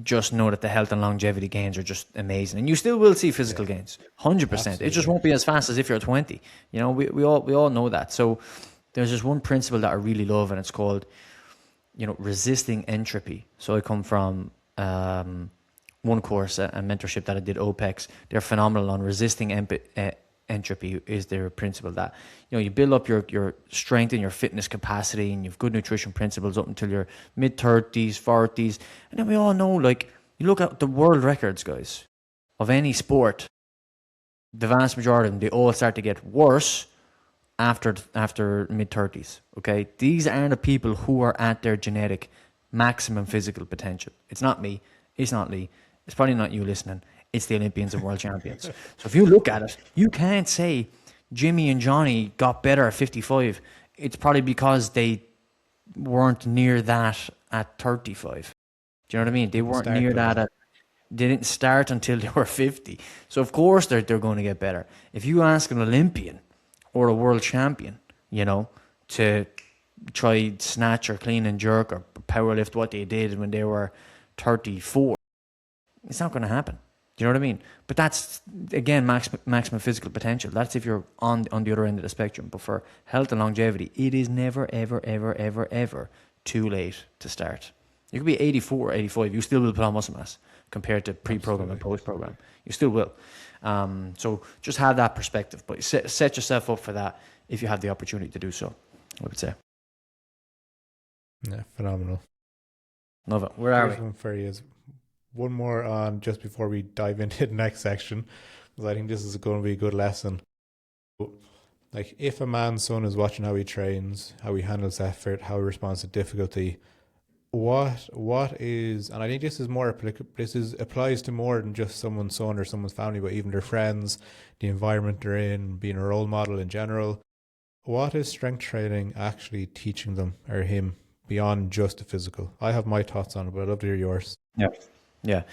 just know that the health and longevity gains are just amazing, and you still will see physical gains, 100%. Absolutely. It just won't be as fast as if you're 20. We all know that. So there's just one principle that I really love, and it's called, resisting entropy. So I come from one course, a mentorship that I did, OPEX. They're phenomenal on resisting entropy. Is their principle that you build up your strength and your fitness capacity, and you've good nutrition principles up until your mid-30s, 40s, and then we all know, like, you look at the world records, guys, of any sport, the vast majority of them, they all start to get worse after mid-30s. Okay, these are the people who are at their genetic maximum physical potential. It's not me. It's not Lee. It's probably not you listening. It's the Olympians and world champions. So if you look at it, you can't say Jimmy and Johnny got better at 55. It's probably because they weren't near that at 35. Do you know what I mean? They weren't near that at, they didn't start until they were 50. So of course they're going to get better. If you ask an Olympian or a world champion, you know, to try snatch or clean and jerk or power lift what they did when they were 34, it's not going to happen. Do you know what I mean? But that's, again, maximum physical potential. That's if you're on the other end of the spectrum. But for health and longevity, it is never, ever, ever, ever, ever too late to start. You could be 84 or 85. You still will put on muscle mass compared to pre-program and post-program. You still will. So just have that perspective. But set yourself up for that if you have the opportunity to do so, I would say. Yeah, phenomenal. Love it. Where are we? One for you is one more on just before we dive into the next section, because I think this is going to be a good lesson. Like, if a man's son is watching how he trains, how he handles effort, how he responds to difficulty, what is, and I think this is more applicable, applies to more than just someone's son or someone's family, but even their friends, the environment they're in, being a role model in general. What is strength training actually teaching them or him beyond just the physical? I have my thoughts on it, but I'd love to hear yours. Yeah.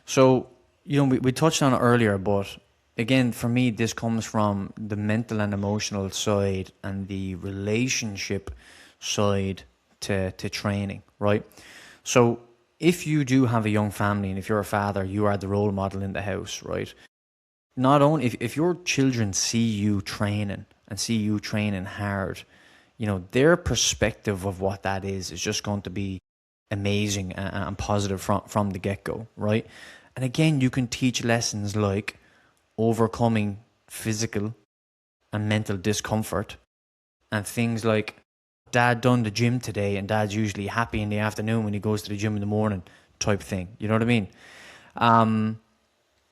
So, you know, we touched on it earlier, but again, for me, this comes from the mental and emotional side and the relationship side to training, right? So if you do have a young family and if you're a father, you are the role model in the house, right? Not only if your children see you training and see you training hard, you know, their perspective of what that is just going to be amazing and positive from the get-go, right? And again, you can teach lessons like overcoming physical and mental discomfort and things like, Dad done the gym today and Dad's usually happy in the afternoon when he goes to the gym in the morning type thing. You know what I mean?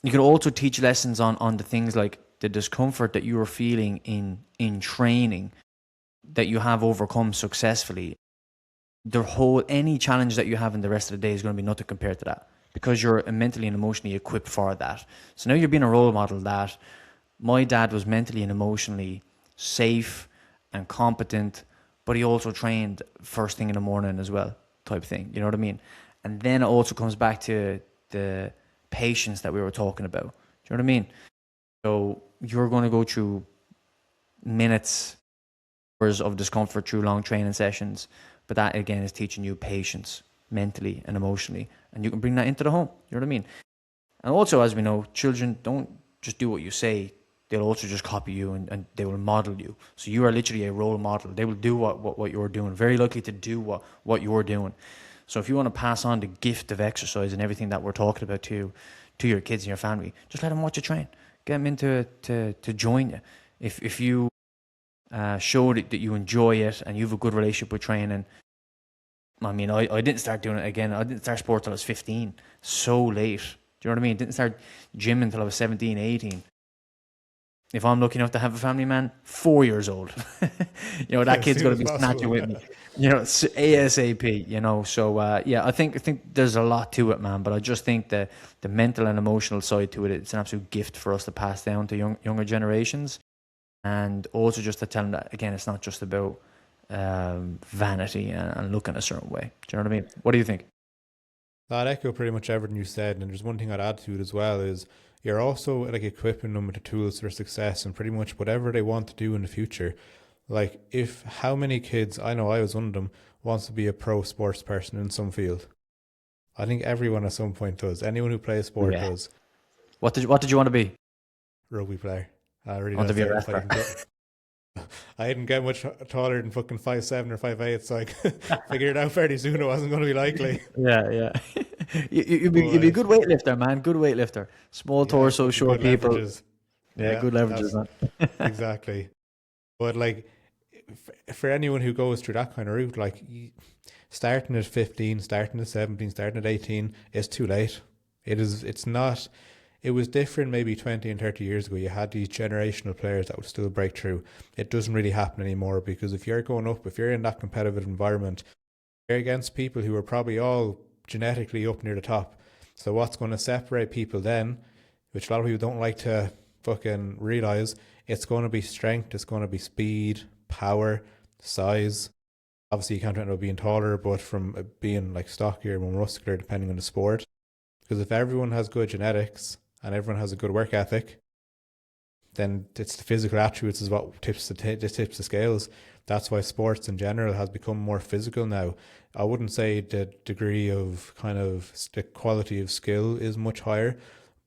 You can also teach lessons on the things like the discomfort that you are feeling in training that you have overcome successfully. Any challenge that you have in the rest of the day is going to be nothing compared to that because you're mentally and emotionally equipped for that. So now you're being a role model that my dad was mentally and emotionally safe and competent, but he also trained first thing in the morning as well, type thing. You know what I mean? And then it also comes back to the patience that we were talking about. Do you know what I mean? So you're going to go through minutes, hours of discomfort through long training sessions, but that again is teaching you patience mentally and emotionally, and you can bring that into the home. You know what I mean? And also, as we know, children don't just do what you say. They'll also just copy you and they will model you. So you are literally a role model. They will do what you're doing, very likely to do what you're doing. So if you want to pass on the gift of exercise and everything that we're talking about to your kids and your family, just let them watch you train. Get them into to join you. If you show that you enjoy it and you have a good relationship with training. I mean, I didn't start doing it again. I didn't start sport till I was 15. So late. Do you know what I mean? Didn't start gym until I was 17, 18. If I'm lucky enough to have a family, man, 4 years old. You know, that kid's going to be snatching with me. You know, ASAP, you know. So, yeah, I think there's a lot to it, man. But I just think the mental and emotional side to it, it's an absolute gift for us to pass down to younger generations. And also just to tell them that, again, it's not just about vanity and looking a certain way. Do you know what I mean? What do you think? I'd echo pretty much everything you said, and there's one thing I'd add to it as well is you're also like equipping them with the tools for success and pretty much whatever they want to do in the future. Like, if how many kids, I know I was one of them, wants to be a pro sports person in some field. I think everyone at some point does. Anyone who plays sport does. What did you want to be? Rugby player. I really want to be a wrestler. I didn't get much taller than fucking 5'7" or 5'8", so I figured it out fairly soon it wasn't going to be likely. Yeah. You'd be a good weightlifter, man. Good weightlifter. Small torso, short people. Leverages. Yeah, good leverages, man. Exactly. But like, for anyone who goes through that kind of route, like starting at 15, starting at 17, starting at 18, it's too late. It's not. it was different maybe 20 and 30 years ago. You had these generational players that would still break through. It doesn't really happen anymore because if you're going up, if you're in that competitive environment, you're against people who are probably all genetically up near the top. So what's going to separate people then, which a lot of people don't like to fucking realize, it's going to be strength, it's going to be speed, power, size. Obviously, you can't end up being taller, but from being like stockier, more muscular, depending on the sport. Because if everyone has good genetics and everyone has a good work ethic, then it's the physical attributes is what tips the scales. That's why sports in general has become more physical now. I wouldn't say the degree of kind of the quality of skill is much higher,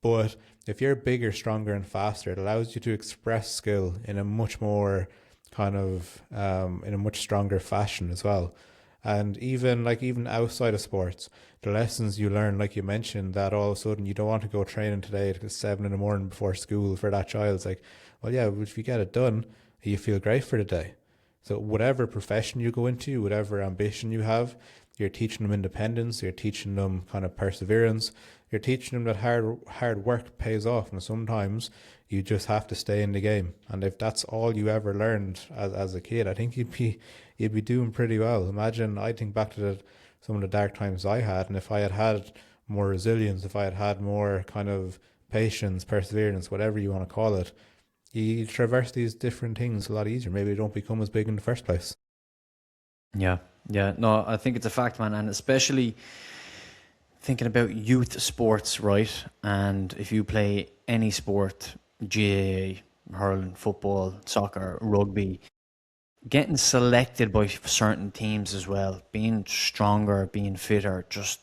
but if you're bigger, stronger, and faster, it allows you to express skill in a much more kind of in a much stronger fashion as well. And even outside of sports, the lessons you learn, like you mentioned, that all of a sudden you don't want to go training today at 7 in the morning before school for that child. It's like, well, yeah, if you get it done, you feel great for the day. So whatever profession you go into, whatever ambition you have, you're teaching them independence, you're teaching them kind of perseverance, you're teaching them that hard work pays off, and sometimes you just have to stay in the game. And if that's all you ever learned as a kid, I think you'd be doing pretty well. Imagine, I think back to some of the dark times I had, and if I had had more resilience, if I had had more kind of patience, perseverance, whatever you want to call it, you traverse these different things a lot easier. Maybe they don't become as big in the first place. Yeah, yeah. No, I think it's a fact, man. And especially thinking about youth sports, right? And if you play any sport, GAA, hurling, football, soccer, rugby, getting selected by certain teams as well, being stronger, being fitter, just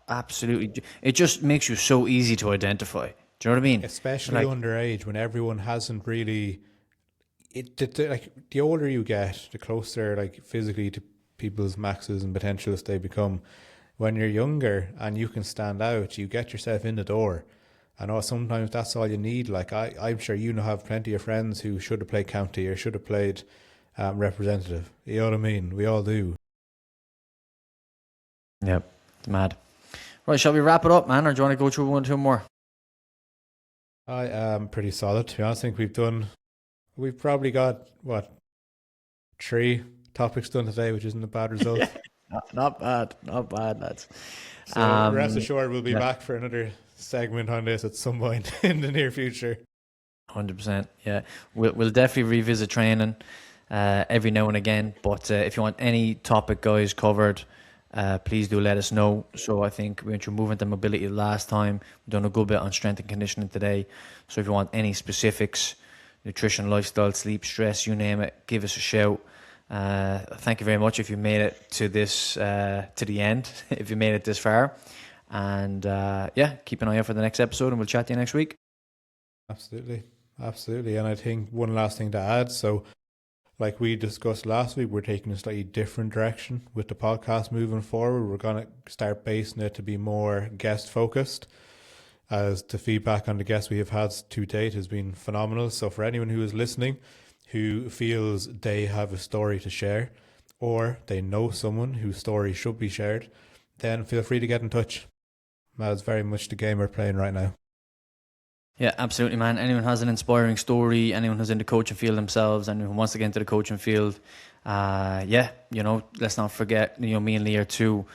absolutely, it just makes you so easy to identify. Do you know what I mean? Especially Like, underage when everyone hasn't really like the older you get, the closer like physically to people's maxes and potentials they become. When you're younger and you can stand out, you get yourself in the door. I know sometimes that's all you need. Like I'm sure you know have plenty of friends who should have played county or should have played representative. You know what I mean? We all do. yep, it's mad. Right, shall we wrap it up, man? Or do you want to go through one or two more? I am pretty solid. To be honest, I think we've probably got what 3 topics done today, which isn't a bad result. Not bad, lads. So rest assured, we'll be Yeah, back for another segment on this at some point in the near future. 100%. Yeah, we'll definitely revisit training every now and again. But if you want any topic, guys, covered, please do let us know. So I think we went through movement and mobility last time. We've done a good bit on strength and conditioning today. So if you want any specifics, nutrition, lifestyle, sleep, stress, you name it, give us a shout. Thank you very much if you made it to this to the end, if you made it this far. And yeah, keep an eye out for the next episode, and we'll chat to you next week. Absolutely. Absolutely. And I think one last thing to add. So, like we discussed last week, we're taking a slightly different direction with the podcast moving forward. We're going to start basing it to be more guest focused, as the feedback on the guests we have had to date has been phenomenal. So, for anyone who is listening who feels they have a story to share or they know someone whose story should be shared, then feel free to get in touch. That is very much the game we're playing right now. Yeah, absolutely, man. Anyone has an inspiring story, anyone who's in the coaching field themselves, anyone who wants to get into the coaching field, yeah, let's not forget, me and Lee are two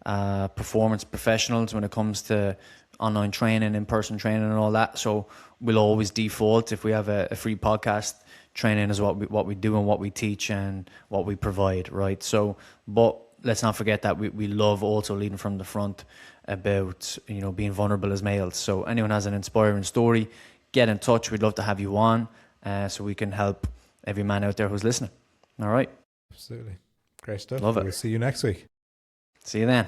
performance professionals when it comes to online training, in-person training and all that. So we'll always default, if we have a free podcast, training is what we do and what we teach and what we provide, right? So, but let's not forget that we love also leading from the front about being vulnerable as males. So anyone has an inspiring story, get in touch. We'd love to have you on so we can help every man out there who's listening. All right. Absolutely. Great stuff. Love it. We'll see you next week. See you then.